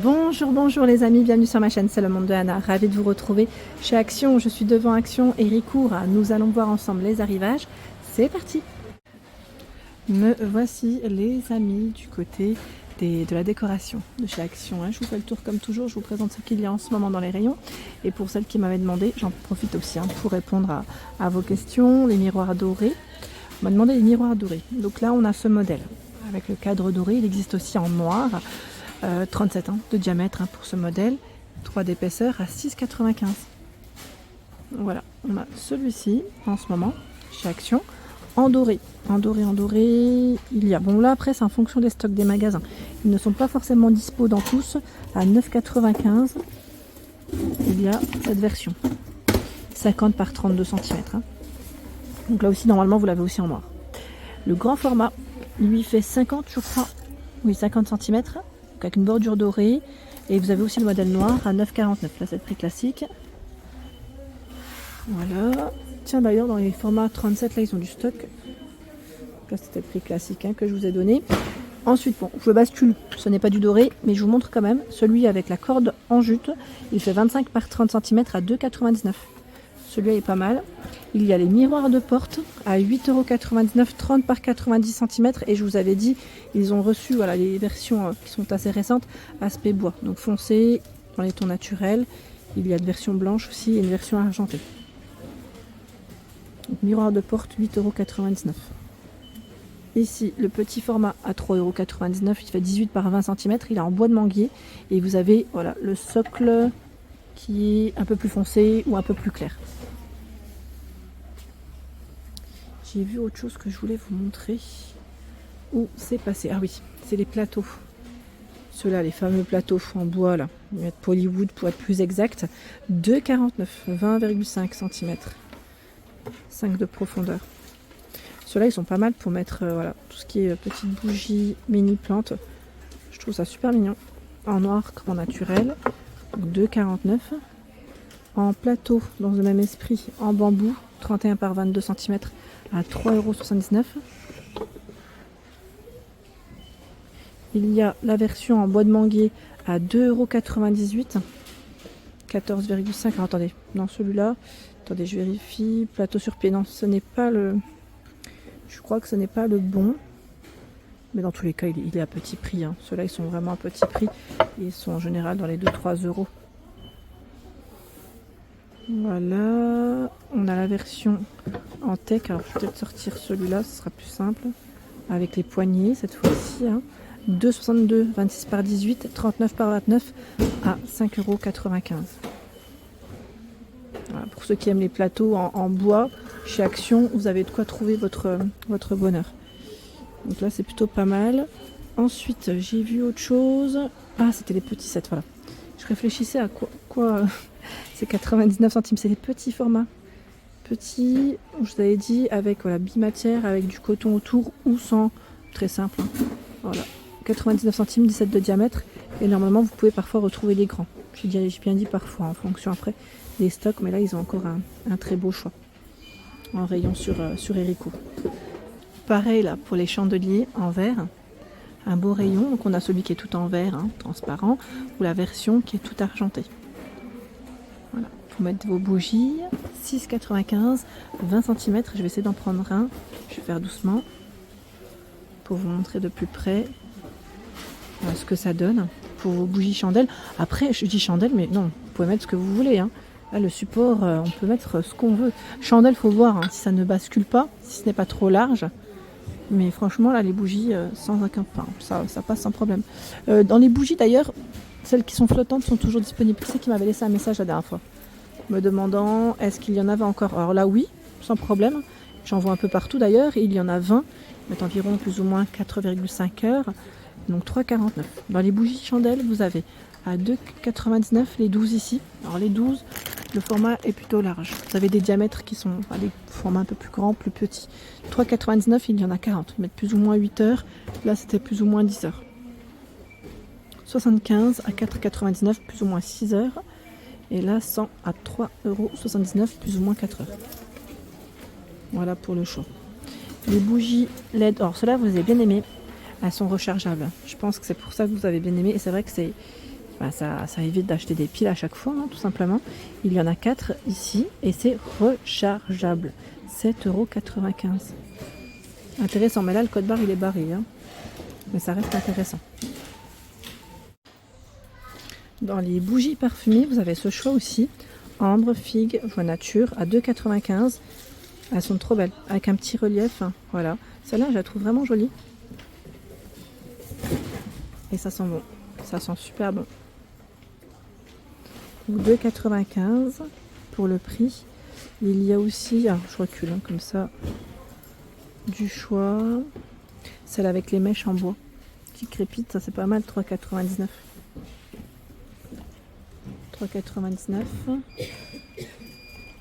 Bonjour, bonjour les amis, bienvenue sur ma chaîne, c'est le monde de Anna. Ravie de vous retrouver chez Action. Je suis devant Action et Ricourt. Nous allons voir ensemble les arrivages. C'est parti. Me voici les amis du côté de la décoration de chez Action. Je vous fais le tour comme toujours, je vous présente ce qu'il y a en ce moment dans les rayons. Et pour celles qui m'avaient demandé, j'en profite aussi pour répondre à vos questions. Les miroirs dorés. On m'a demandé les miroirs dorés. Donc là on a ce modèle avec le cadre doré, il existe aussi en noir. 37 de diamètre pour ce modèle, 3 d'épaisseur à 6,95. Voilà, on a celui-ci en ce moment chez Action en doré. En doré, il y a. Bon là après c'est en fonction des stocks des magasins. Ils ne sont pas forcément dispo dans tous. À 9,95, il y a cette version. 50 par 32 cm. Donc là aussi normalement vous l'avez aussi en noir. Le grand format, lui fait 50 je crois. Oui, 50 cm. Avec une bordure dorée, et vous avez aussi le modèle noir à 9,49. Là c'est le prix classique. Voilà, tiens d'ailleurs dans les formats 37 là ils ont du stock. Là c'était le prix classique que je vous ai donné. Ensuite bon, je bascule, ce n'est pas du doré mais je vous montre quand même celui avec la corde en jute. Il fait 25 par 30 cm à 2,99. Celui-là est pas mal. Il y a les miroirs de porte à 8,99 €, 30 par 90 cm. Et je vous avais dit, ils ont reçu voilà, les versions qui sont assez récentes, aspect bois. Donc foncé, dans les tons naturels. Il y a une version blanche aussi et une version argentée. Donc, miroir de porte, 8,99 €. Ici, le petit format à 3,99 €. Il fait 18 par 20 cm. Il est en bois de manguier. Et vous avez voilà, le socle qui est un peu plus foncé ou un peu plus clair. J'ai vu autre chose que je voulais vous montrer. Où c'est passé? Ah oui, c'est les plateaux. Ceux-là, les fameux plateaux en bois, là. Ils mettent Polywood pour être plus exact. 2,49, 20,5 cm. 5 de profondeur. Ceux-là, ils sont pas mal pour mettre voilà, tout ce qui est petites bougies, mini plantes. Je trouve ça super mignon. En noir comme en naturel. 2,49. En plateau, dans le même esprit, en bambou, 31 par 22 cm. À 3,79 €. Il y a la version en bois de manguier à 2,98 €. 14,5 €. Attendez, non celui-là. Attendez, je vérifie. Plateau sur pied. Non, ce n'est pas le. Je crois que ce n'est pas le bon. Mais dans tous les cas, il est à petit prix. Ceux-là, ils sont vraiment à petit prix. Ils sont en général dans les 2-3 €. Voilà, on a la version en tech. Alors je vais peut-être sortir celui-là, ce sera plus simple. Avec les poignées cette fois-ci. 2,62, 26 par 18, 39 par 29 à 5,95 €. Voilà, pour ceux qui aiment les plateaux en bois, chez Action, vous avez de quoi trouver votre bonheur. Donc là c'est plutôt pas mal. Ensuite j'ai vu autre chose. Ah c'était les petits sets, voilà. Je réfléchissais à quoi c'est 99 centimes, c'est les petits formats. Petits, je vous avais dit, avec voilà, bimatière, avec du coton autour ou sans, très simple. Voilà, 99 centimes, 17 de diamètre. Et normalement, vous pouvez parfois retrouver les grands. J'ai bien dit parfois, en fonction après des stocks, mais là, ils ont encore un très beau choix. En rayon sur Erico. Pareil là, pour les chandeliers en verre. Un beau rayon, donc on a celui qui est tout en verre, transparent, ou la version qui est tout argentée. Voilà, pour mettre vos bougies, 6,95, 20 cm. Je vais essayer d'en prendre un. Je vais faire doucement pour vous montrer de plus près ce que ça donne pour vos bougies chandelles. Après, je dis chandelle, mais non, vous pouvez mettre ce que vous voulez. Là, le support, on peut mettre ce qu'on veut. Chandelle, faut voir si ça ne bascule pas, si ce n'est pas trop large. Mais franchement, là, les bougies, sans aucun pain, ça passe sans problème. Dans les bougies, d'ailleurs, celles qui sont flottantes sont toujours disponibles. Qui c'est qui m'avait laissé un message la dernière fois me demandant est-ce qu'il y en avait encore? Alors là, oui, sans problème. J'en vois un peu partout d'ailleurs. Et il y en a 20. Ils mettent environ plus ou moins 4,5 heures. Donc 3,49. Dans les bougies chandelles, vous avez à 2,99 les 12 ici. Alors les 12, le format est plutôt large. Vous avez des diamètres qui sont des formats un peu plus grands, plus petits. 3,99, il y en a 40. Ils mettent plus ou moins 8 heures. Là, c'était plus ou moins 10 heures. 75 à 4,99, plus ou moins 6 heures. Et là, 100 à 3,79 €, plus ou moins 4 heures. Voilà pour le choix. Les bougies LED, alors ceux-là, vous avez bien aimé. Elles sont rechargeables. Je pense que c'est pour ça que vous avez bien aimé. Et c'est vrai que bah, ça évite d'acheter des piles à chaque fois, hein, tout simplement. Il y en a 4 ici et c'est rechargeable. 7,95 €. Intéressant, mais là le code barre il est barré, hein. Mais ça reste intéressant. Dans les bougies parfumées, vous avez ce choix aussi. Ambre, figue, joie nature à 2,95 €. Elles sont trop belles, avec un petit relief, hein, voilà. Celle-là, je la trouve vraiment jolie. Et ça sent bon, ça sent super bon. 2,95 € pour le prix. Il y a aussi, alors je recule hein, comme ça, du choix. Celle avec les mèches en bois qui crépite, ça c'est pas mal, 3,99 €. 3,99 €.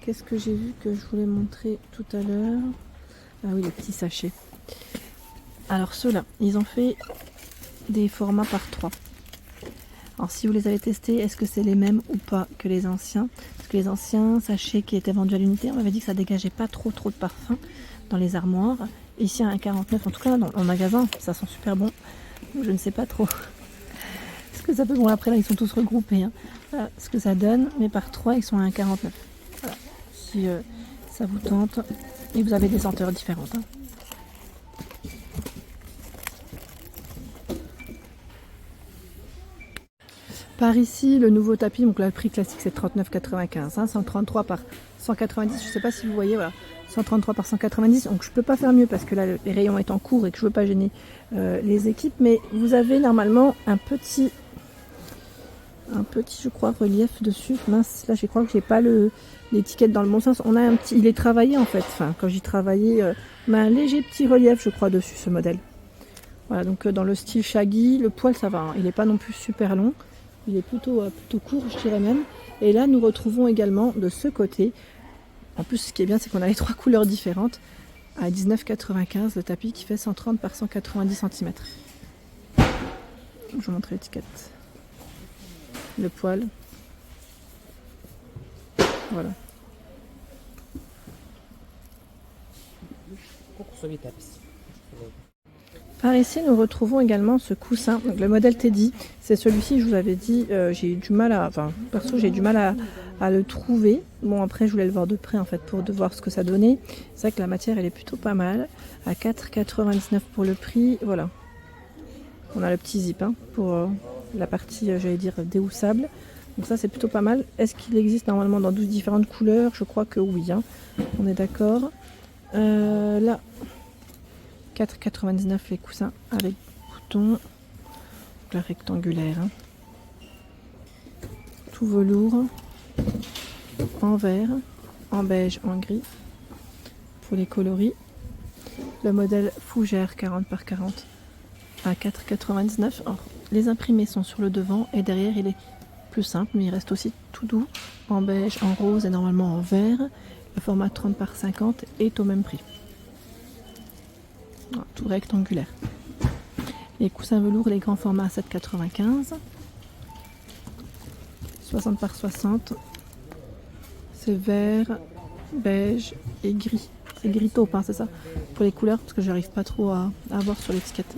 Qu'est-ce que j'ai vu que je voulais montrer tout à l'heure? Ah oui, les petits sachets. Alors ceux-là, ils ont fait des formats par 3. Alors si vous les avez testés, est-ce que c'est les mêmes ou pas que les anciens? Parce que les anciens sachets qui étaient vendus à l'unité, on m'avait dit que ça dégageait pas trop de parfum dans les armoires. Ici à 1,49 €, en tout cas dans, en magasin, ça sent super bon. Je ne sais pas trop ce que ça peut. Bon après là ils sont tous regroupés, hein. Voilà ce que ça donne, mais par 3 ils sont à 1,49 €. Voilà. Si ça vous tente, et vous avez des senteurs différentes, hein. Par ici, le nouveau tapis, donc là, le prix classique c'est 39,95 €, hein, 133 par 190, je ne sais pas si vous voyez, voilà, 133 par 190, donc je peux pas faire mieux parce que là les rayons est en cours et que je veux pas gêner les équipes, mais vous avez normalement un petit je crois relief dessus. Mince, là je crois que j'ai pas l'étiquette dans le bon sens. On a un petit, il est travaillé en fait, enfin quand j'y travaillais, on a un léger petit relief je crois dessus ce modèle. Voilà, donc dans le style shaggy, le poil ça va, hein, il n'est pas non plus super long. Il est plutôt court, je dirais même. Et là, nous retrouvons également de ce côté. En plus, ce qui est bien, c'est qu'on a les 3 couleurs différentes. À 19,95 € le tapis qui fait 130 par 190 cm. Je vais vous montrer l'étiquette. Le poil. Voilà. Par ici, nous retrouvons également ce coussin, donc le modèle Teddy. C'est celui-ci, je vous avais dit, j'ai eu du mal à, enfin, perso, j'ai du mal à le trouver. Bon, après, je voulais le voir de près, en fait, pour de voir ce que ça donnait. C'est vrai que la matière, elle est plutôt pas mal. À 4,99 € pour le prix, voilà. On a le petit zip, hein, pour la partie, j'allais dire, déhoussable. Donc ça, c'est plutôt pas mal. Est-ce qu'il existe normalement dans 12 différentes couleurs? Je crois que oui, hein. On est d'accord. Là... 4,99 € les coussins avec boutons, la rectangulaire, hein. Tout velours, en vert, en beige, en gris pour les coloris. Le modèle Fougère 40 par 40 à 4,99 €. Les imprimés sont sur le devant et derrière il est plus simple, mais il reste aussi tout doux, en beige, en rose et normalement en vert. Le format 30 par 50 est au même prix. Tout rectangulaire. Les coussins velours, les grands formats 7,95 €. 60 par 60. C'est vert, beige et gris. C'est gris taupe, hein, c'est ça? Pour les couleurs, parce que j'arrive pas trop à voir sur l'étiquette.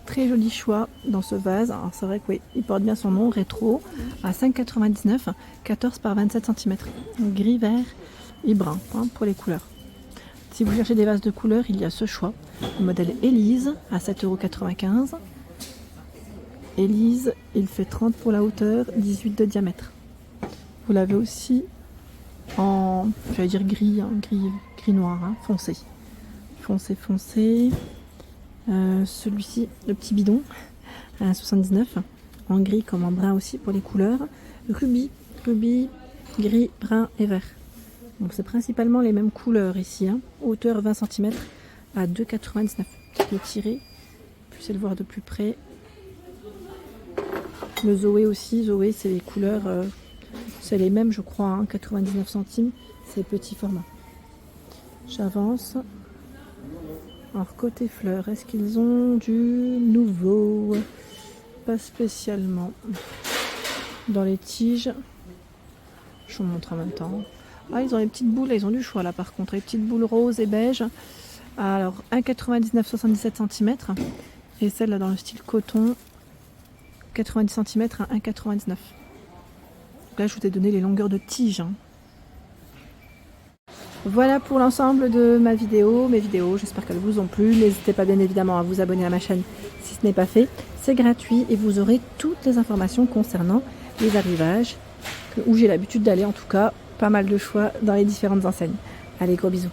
Très joli choix dans ce vase. Alors c'est vrai que oui, il porte bien son nom, rétro, à 5,99 €, 14 par 27 cm. Gris, vert et brun, hein, pour les couleurs. Si vous cherchez des vases de couleur, il y a ce choix. Le modèle Élise à 7,95 €. Élise, il fait 30 pour la hauteur, 18 de diamètre. Vous l'avez aussi en, j'allais dire gris, hein, gris noir, hein, foncé. Foncé. Celui-ci, le petit bidon, à 79, en gris comme en brun aussi pour les couleurs. Rubis, gris, brun et vert. Donc c'est principalement les mêmes couleurs ici, hein. Hauteur 20 cm à 2,99 €. Le tirer, puis c'est le voir de plus près. Le Zoé aussi, Zoé c'est les couleurs, c'est les mêmes je crois, hein, 99 centimes, c'est petit format. J'avance. Alors côté fleurs, est-ce qu'ils ont du nouveau? Pas spécialement. Dans les tiges, je vous montre en même temps. Ah, ils ont les petites boules, ils ont du choix là par contre, les petites boules roses et beige. Alors 1,99 77 cm et celle là dans le style coton 90 cm à 1,99. Donc là, je vous ai donné les longueurs de tige. Hein. Voilà pour l'ensemble de mes vidéos, j'espère qu'elles vous ont plu. N'hésitez pas bien évidemment à vous abonner à ma chaîne si ce n'est pas fait. C'est gratuit et vous aurez toutes les informations concernant les arrivages, où j'ai l'habitude d'aller en tout cas, pas mal de choix dans les différentes enseignes. Allez, gros bisous.